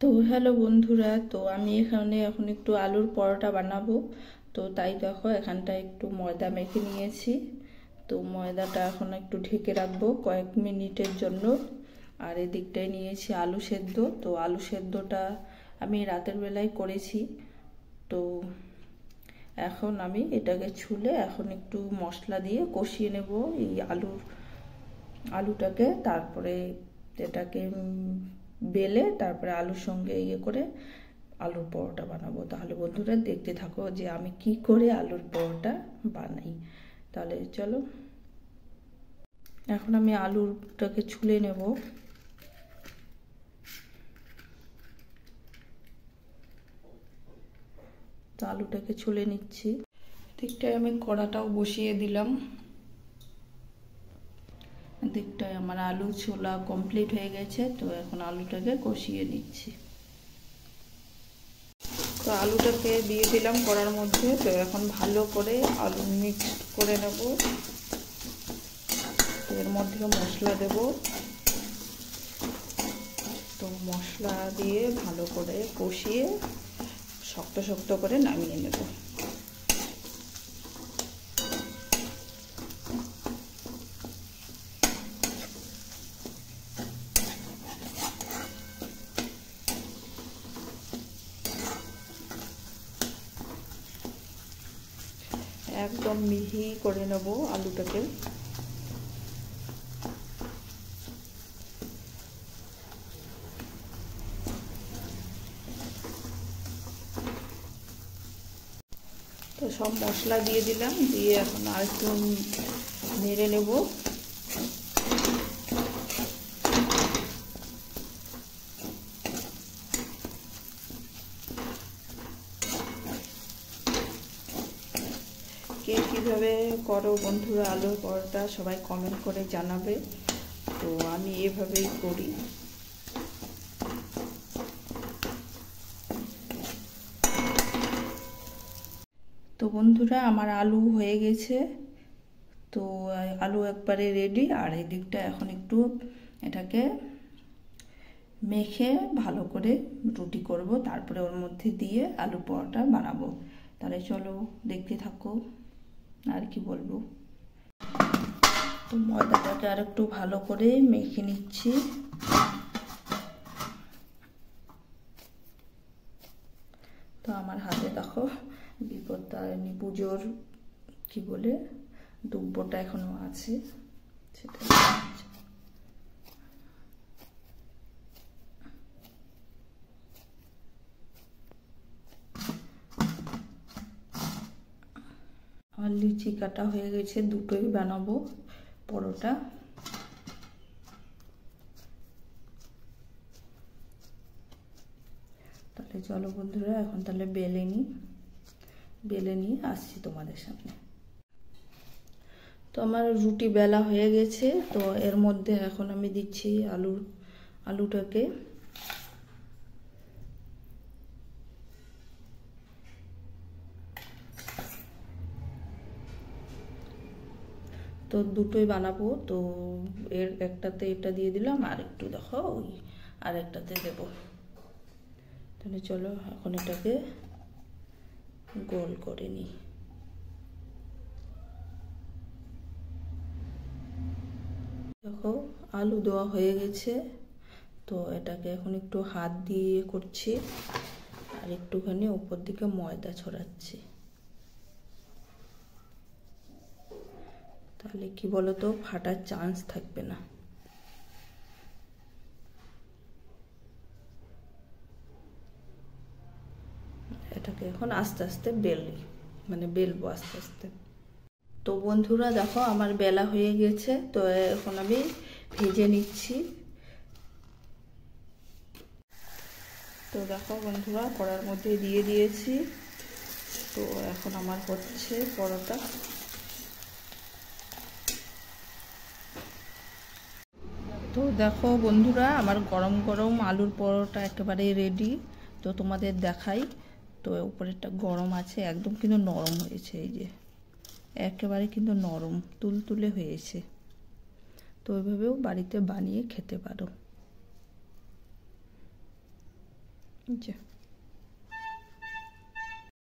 তো হ্যালো বন্ধুরা, তো আমি এখানে এখন একটু আলুর পরোটা বানাবো। তো তাই দেখো এখানটায় একটু ময়দা মেখে নিয়েছি। তো ময়দাটা এখন একটু ঢেকে রাখবো কয়েক মিনিটের জন্য। আর এদিকটায় নিয়েছি আলু সেদ্ধ। তো আলু সেদ্ধটা আমি রাতের বেলায় করেছি। তো এখন আমি এটাকে ছুলে এখন একটু মশলা দিয়ে কষিয়ে নেব এই আলুটাকে। তারপরে এটাকে বেলে তারপরে আলুর সঙ্গে করে আলুর পরোটা বানাবো। তাহলে বন্ধুরা দেখতে থাকো যে আমি কি করে আলুর পরোটা বানাই। তাহলে চলো, এখন আমি আলুটাকে ছুলে নেব। তো আলুটাকে ছুলে নিচ্ছি। দিকটায় আমি কড়াটাও বসিয়ে দিলাম। দিকটায় আমার আলু ছোলা কমপ্লিট হয়ে গেছে। তো এখন আলুটাকে কষিয়ে নিচ্ছি। তো আলুটাকে দিয়ে দিলাম কড়ার মধ্যে। তো এখন ভালো করে আলু মিক্স করে নেব। এর মধ্যে মশলা দেব। তো মশলা দিয়ে ভালো করে কষিয়ে শক্ত শক্ত করে নামিয়ে নেব। একদম মিহি করে নেব আলুটাকে। তো সব মশলা দিয়ে দিলাম, দিয়ে এখন আর একটু নেড়ে নেব। কে কীভাবে করো বন্ধুরা আলুর পরোটা সবাই কমেন্ট করে জানাবে। তো আমি এভাবেই করি। তো বন্ধুরা আমার আলু হয়ে গেছে। তো আলু একবারে রেডি। আর এই দিকটা এখন একটু এটাকে মেখে ভালো করে রুটি করব, তারপরে ওর মধ্যে দিয়ে আলু পরোটা বানাবো। তাহলে চলো দেখতে থাকো। আর কি বলবো, তো ময়দাটাকে আর একটু ভালো করে মেখে নিচ্ছি। তো আমার হাতে দেখো বিপত্তারিণী পুজোর কি বলে দুব্বটা এখনো আছে, সেটা আমার লিচি কাটা হয়ে গেছে, দুটোই বানাবো পরোটা। তাহলে চলো বন্ধুরা এখন তাহলে বেলে নিয়ে আসছি তোমাদের সামনে। তো আমার রুটি বেলা হয়ে গেছে। তো এর মধ্যে এখন আমি দিচ্ছি আলুটাকে। তো দুটোই বানাবো। তো এর একটাতে এটা দিয়ে দিলাম, আর একটু দেখো ওই আর একটাতে দেবো। তাহলে চলো এখন এটাকে গোল করে নিই। দেখো আলু দেওয়া হয়ে গেছে। তো এটাকে এখন একটু হাত দিয়ে করছি আর একটুখানি উপর দিকে ময়দা ছড়াচ্ছি। তাহলে কি বলতো ফাটার চান্স থাকবে না। এটাকে এখন আস্তে আস্তে বেলবো আস্তে আস্তে। তো বন্ধুরা দেখো আমার বেলা হয়ে গেছে। তো এখন আমি ভেজে নিচ্ছি। তো দেখো বন্ধুরা কড়ার মধ্যে দিয়ে দিয়েছি। তো এখন আমার হচ্ছে পরোটা। তো দেখো বন্ধুরা আমার গরম গরম আলুর পরোটা একেবারে রেডি। তো তোমাদের দেখাই। তো উপরেরটা গরম আছে, একদম কিন্তু নরম হয়েছে, এই যে একেবারে কিন্তু নরম তুলতুলে হয়েছে। তো ওইভাবেও বাড়িতে বানিয়ে খেতে পারো। যে